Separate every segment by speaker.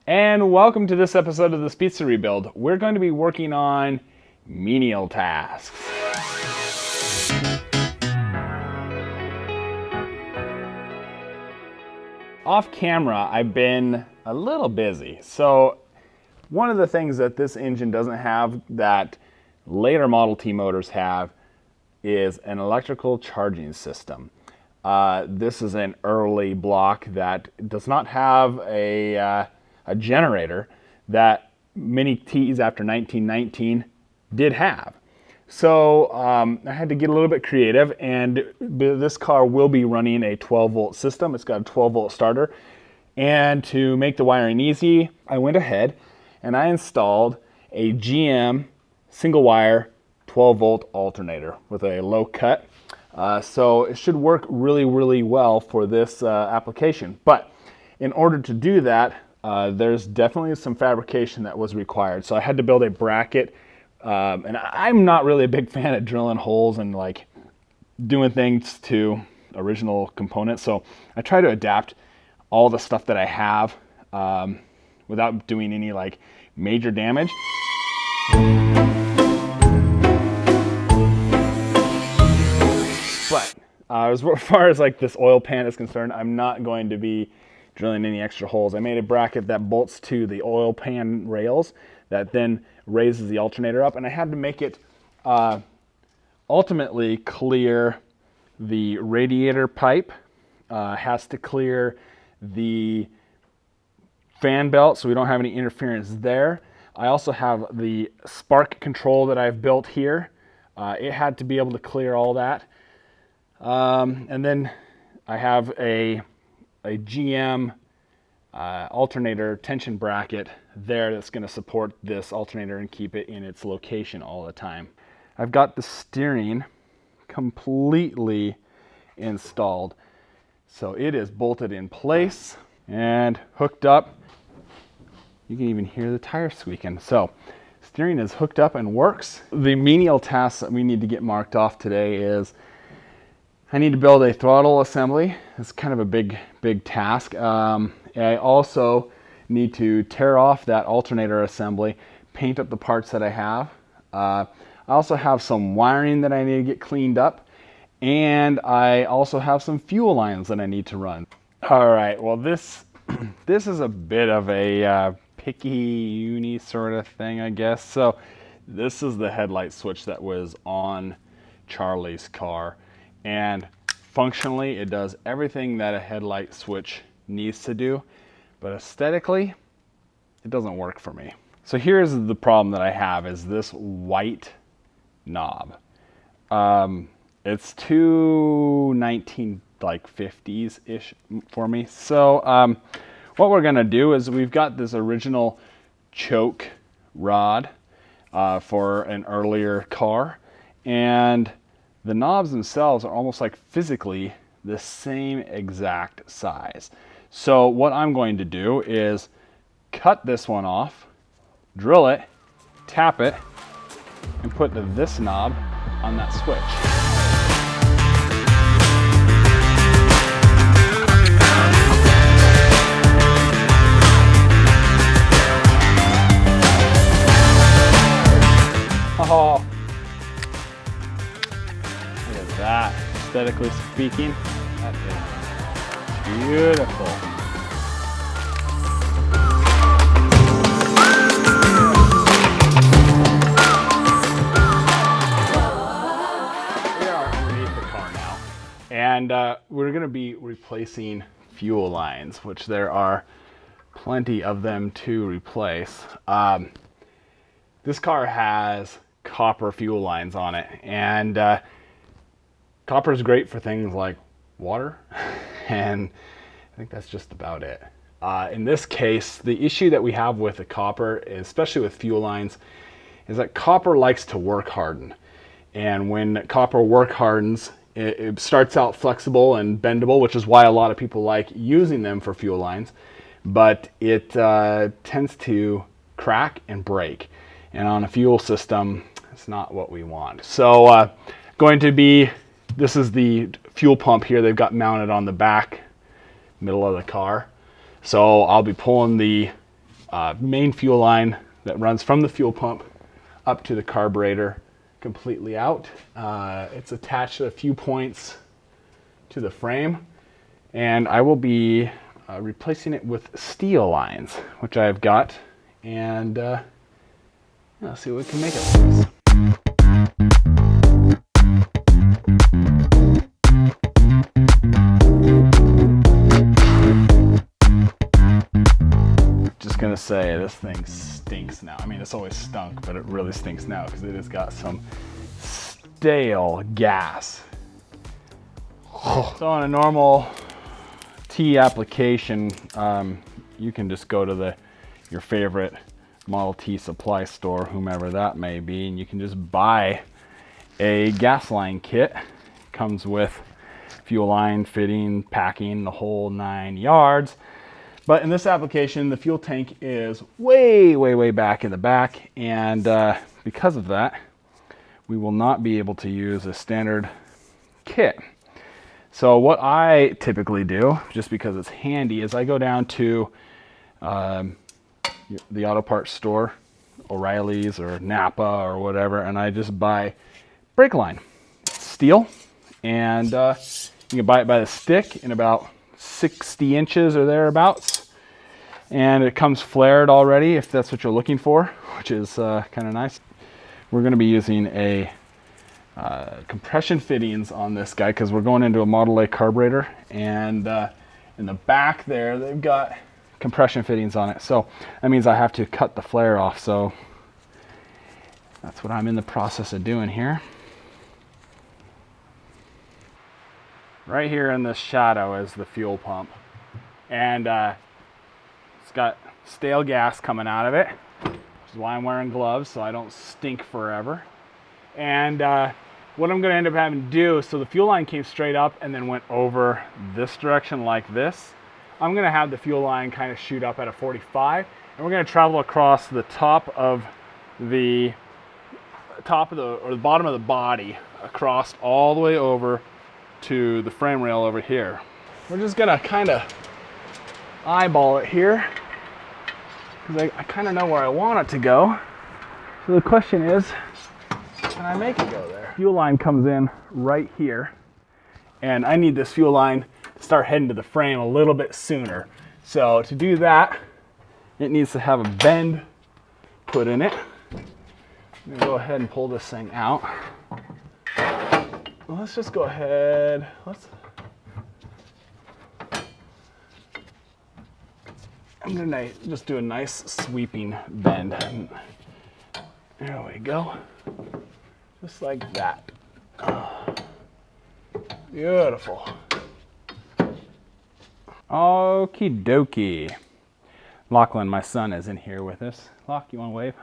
Speaker 1: And welcome to this episode of the Speedster Rebuild. We're going to be working on menial tasks. Off camera, I've been a little busy. So one of the things that this engine doesn't have that later Model T motors have is an electrical charging system. This is an early block that does not have a generator that many T's after 1919 did have. So I had to get a little bit creative, and this car will be running a 12-volt system. It's got a 12-volt starter. And to make the wiring easy, I went ahead and I installed a GM single-wire 12-volt alternator with a low cut. So it should work really well for this application. But in order to do that, there's definitely some fabrication that was required. So I had to build a bracket, and I'm not really a big fan of drilling holes and like doing things to original components. So I try to adapt all the stuff that I have without doing any like major damage. But as far as like this oil pan is concerned, I'm not going to be drilling any extra holes. I made a bracket that bolts to the oil pan rails that then raises the alternator up, and I had to make it ultimately clear the radiator pipe, has to clear the fan belt so we don't have any interference there. I also have the spark control that I've built here. It had to be able to clear all that. And then I have a GM alternator tension bracket there that's going to support this alternator and keep it in its location all the time. I've got the steering completely installed. So it is bolted in place and hooked up. You can even hear the tire squeaking. So steering is hooked up and works. The menial tasks that we need to get marked off today is I need to build a throttle assembly. It's kind of a big task. I also need to tear off that alternator assembly, paint up the parts that I have. I also have some wiring that I need to get cleaned up, and I also have some fuel lines that I need to run. All right, well this is a bit of a picky uni sort of thing, I guess. So this is the headlight switch that was on Charlie's car. And functionally, it does everything that a headlight switch needs to do, but aesthetically, it doesn't work for me. So here's the problem that I have is this white knob. It's too 1950s-ish for me. So what we're gonna do is we've got this original choke rod for an earlier car, and the knobs themselves are almost like physically the same exact size. So what I'm going to do is cut this one off, drill it, tap it, and put this knob on that switch. Oh. That, aesthetically speaking, that is beautiful. We are underneath the car now, and we're going to be replacing fuel lines, which there are plenty of them to replace. This car has copper fuel lines on it, and copper is great for things like water, and I think that's just about it. In this case, the issue that we have with the copper, especially with fuel lines, is that copper likes to work harden. And when copper work hardens, it starts out flexible and bendable, which is why a lot of people like using them for fuel lines, but it tends to crack and break. And on a fuel system, it's not what we want. So this is the fuel pump here they've got mounted on the back middle of the car. So I'll be pulling the main fuel line that runs from the fuel pump up to the carburetor completely out. It's attached at a few points to the frame, and I will be replacing it with steel lines, which I've got, and let's see what we can make of this. Just gonna say, this thing stinks now. I mean, it's always stunk, but it really stinks now because it has got some stale gas. So on a normal T application, you can just go to your favorite Model T supply store, whomever that may be, and you can just buy a gas line kit. It comes with fuel line, fitting, packing, the whole 9 yards. But in this application, the fuel tank is way back in the back, and because of that, we will not be able to use a standard kit. So what I typically do, just because it's handy, is I go down to the auto parts store, O'Reilly's or Napa or whatever, and I just buy brake line. It's steel, and you can buy it by the stick in about 60 inches or thereabouts. And it comes flared already if that's what you're looking for, which is kind of nice. We're going to be using a compression fittings on this guy because we're going into a Model A carburetor, and in the back there they've got compression fittings on it. So that means I have to cut the flare off. So that's what I'm in the process of doing here. Right here in this shadow is the fuel pump, and it's got stale gas coming out of it, which is why I'm wearing gloves so I don't stink forever. And what I'm going to end up having to do, so the fuel line came straight up and then went over this direction like this. I'm going to have the fuel line kind of shoot up at a 45, and we're going to travel across the the bottom of the body, across all the way over to the frame rail over here. We're just gonna kind of eyeball it here because I kind of know where I want it to go. So the question is, can I make it go there? Fuel line comes in right here, and I need this fuel line to start heading to the frame a little bit sooner. So to do that, it needs to have a bend put in it. I'm gonna go ahead and pull this thing out. Well, let's just go ahead. I'm gonna just do a nice sweeping bend. There we go. Just like that. Beautiful. Okie dokie. Lachlan, my son, is in here with us. Lach, you want to wave?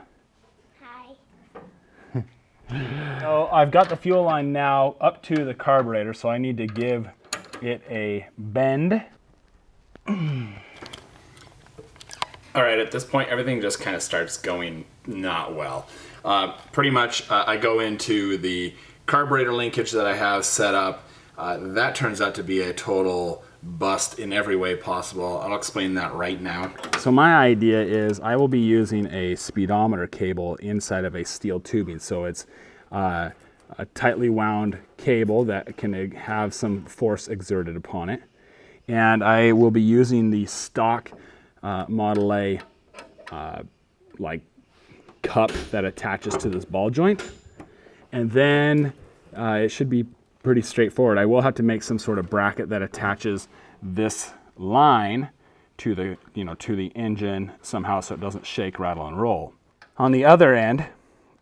Speaker 1: So I've got the fuel line now up to the carburetor, so I need to give it a bend.
Speaker 2: All right, at this point, everything just kind of starts going not well. Pretty much, I go into the carburetor linkage that I have set up. That turns out to be a total bust in every way possible. I'll explain that right now.
Speaker 1: So my idea is I will be using a speedometer cable inside of a steel tubing. So it's a tightly wound cable that can have some force exerted upon it. And I will be using the stock Model A like cup that attaches to this ball joint. And then it should be pretty straightforward. I will have to make some sort of bracket that attaches this line to the, to the engine somehow so it doesn't shake, rattle, and roll. On the other end,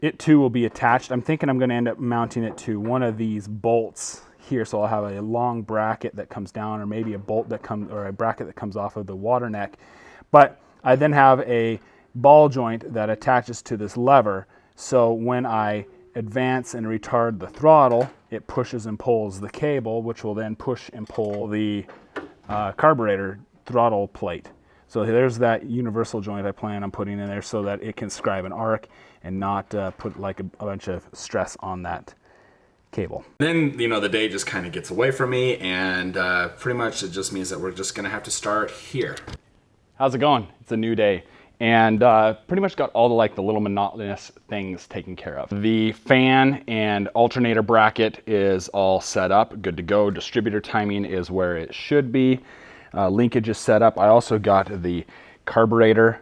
Speaker 1: it too will be attached. I'm thinking I'm going to end up mounting it to one of these bolts here, so I'll have a long bracket that comes down, or maybe a bolt that comes, or a bracket that comes off of the water neck. But I then have a ball joint that attaches to this lever, so when I advance and retard the throttle, it pushes and pulls the cable, which will then push and pull the carburetor throttle plate. So there's that universal joint I plan on putting in there so that it can scribe an arc and not put like a bunch of stress on that cable.
Speaker 2: Then, the day just kind of gets away from me, and pretty much it just means that we're just going to have to start here.
Speaker 1: How's it going? It's a new day. and pretty much got all the little monotonous things taken care of. The fan and alternator bracket is all set up, good to go. Distributor timing is where it should be. Linkage is set up. I also got the carburetor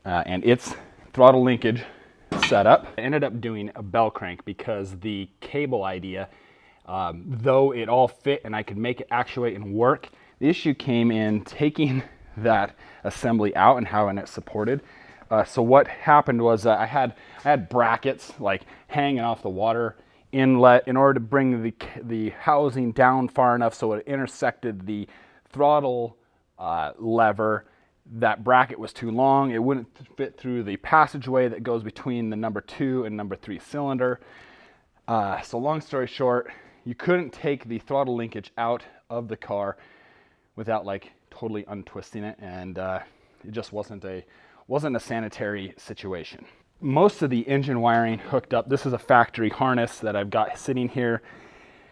Speaker 1: and its throttle linkage set up. I ended up doing a bell crank because the cable idea, though it all fit and I could make it actuate and work, the issue came in taking that assembly out and how it supported. So what happened was I had brackets like hanging off the water inlet in order to bring the housing down far enough so it intersected the throttle lever. That bracket was too long. It wouldn't fit through the passageway that goes between the number 2 and number 3 cylinder. So long story short, you couldn't take the throttle linkage out of the car without totally untwisting it, and it just wasn't a sanitary situation. Most of the engine wiring hooked up. This is a factory harness that I've got sitting here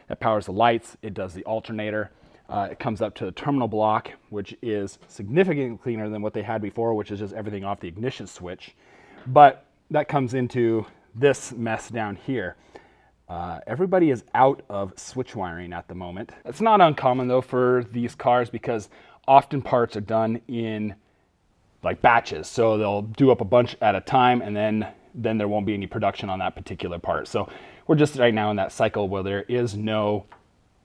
Speaker 1: that powers the lights. It does the alternator. It comes up to the terminal block, which is significantly cleaner than what they had before, which is just everything off the ignition switch. But that comes into this mess down here. Everybody is out of switch wiring at the moment. It's not uncommon though for these cars because often parts are done in batches. So they'll do up a bunch at a time and then there won't be any production on that particular part. So we're just right now in that cycle where there is no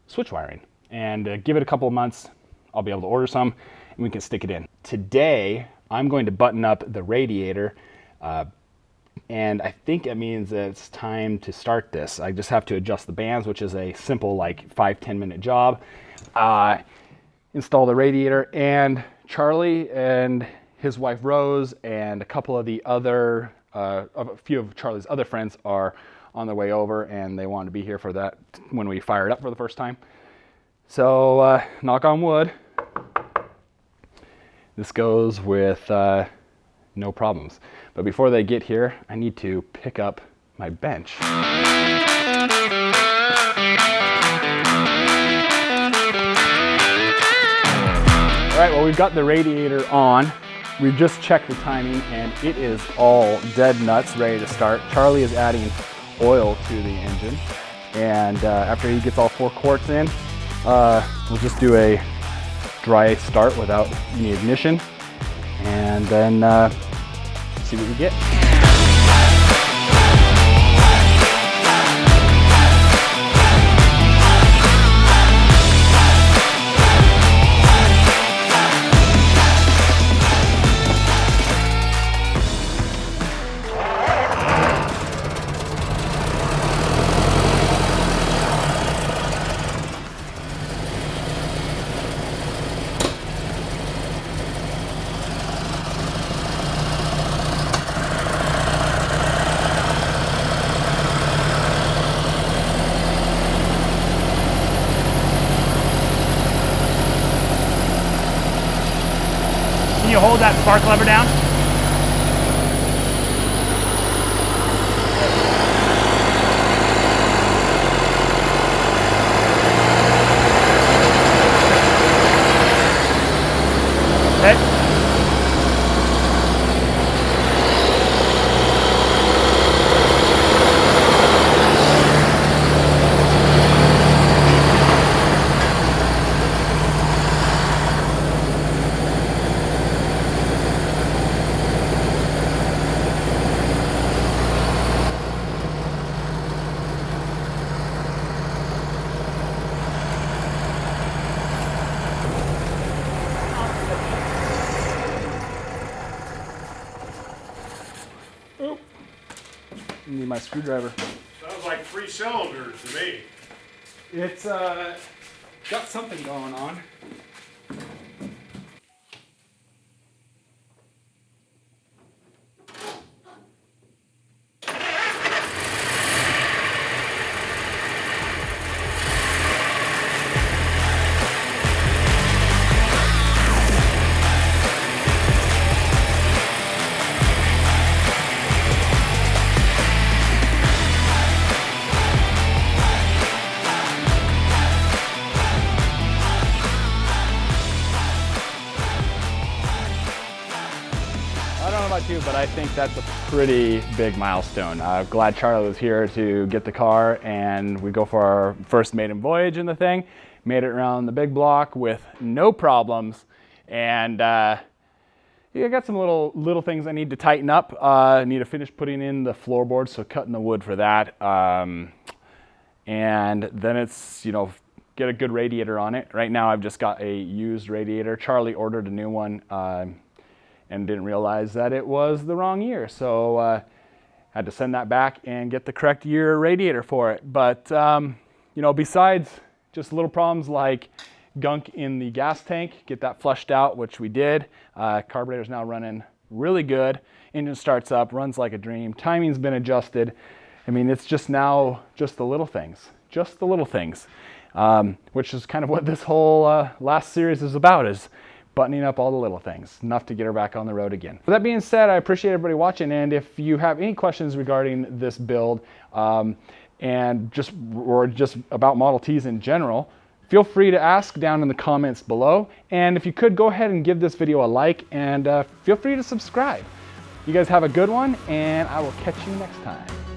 Speaker 1: switch wiring. And give it a couple of months, I'll be able to order some and we can stick it in. Today, I'm going to button up the radiator and I think it means that it's time to start this. I just have to adjust the bands, which is a simple 5-10 minute job. Install the radiator, and Charlie and his wife Rose and a couple of the other, a few of Charlie's other friends are on their way over, and they wanted to be here for that when we fire it up for the first time. So knock on wood, this goes with no problems. But before they get here, I need to pick up my bench. All right, well, we've got the radiator on. We've just checked the timing and it is all dead nuts, ready to start. Charlie is adding oil to the engine. And after he gets all 4 quarts in, we'll just do a dry start without any ignition. And then see what we get.
Speaker 3: Can you hold that spark lever down? Okay.
Speaker 1: Need my screwdriver.
Speaker 4: Sounds like 3 cylinders to me.
Speaker 1: It's got something going on. to, but I think that's a pretty big milestone. Glad Charlie was here to get the car, and we go for our first maiden voyage in the thing. Made it around the big block with no problems, and yeah, I got some little things I need to tighten up. I need to finish putting in the floorboards, so cutting the wood for that, and then it's, you know, get a good radiator on it. Right now I've just got a used radiator. Charlie ordered a new one and didn't realize that it was the wrong year, so had to send that back and get the correct year radiator for it. But you know, besides just little problems like gunk in the gas tank, get that flushed out, which we did. Carburetor's now running really good. Engine starts up, runs like a dream. Timing's been adjusted. I mean, it's just now just the little things, which is kind of what this whole last series is about, is buttoning up all the little things, enough to get her back on the road again. With that being said, I appreciate everybody watching, and if you have any questions regarding this build and just about Model Ts in general, feel free to ask down in the comments below. And if you could, go ahead and give this video a like, and feel free to subscribe. You guys have a good one, and I will catch you next time.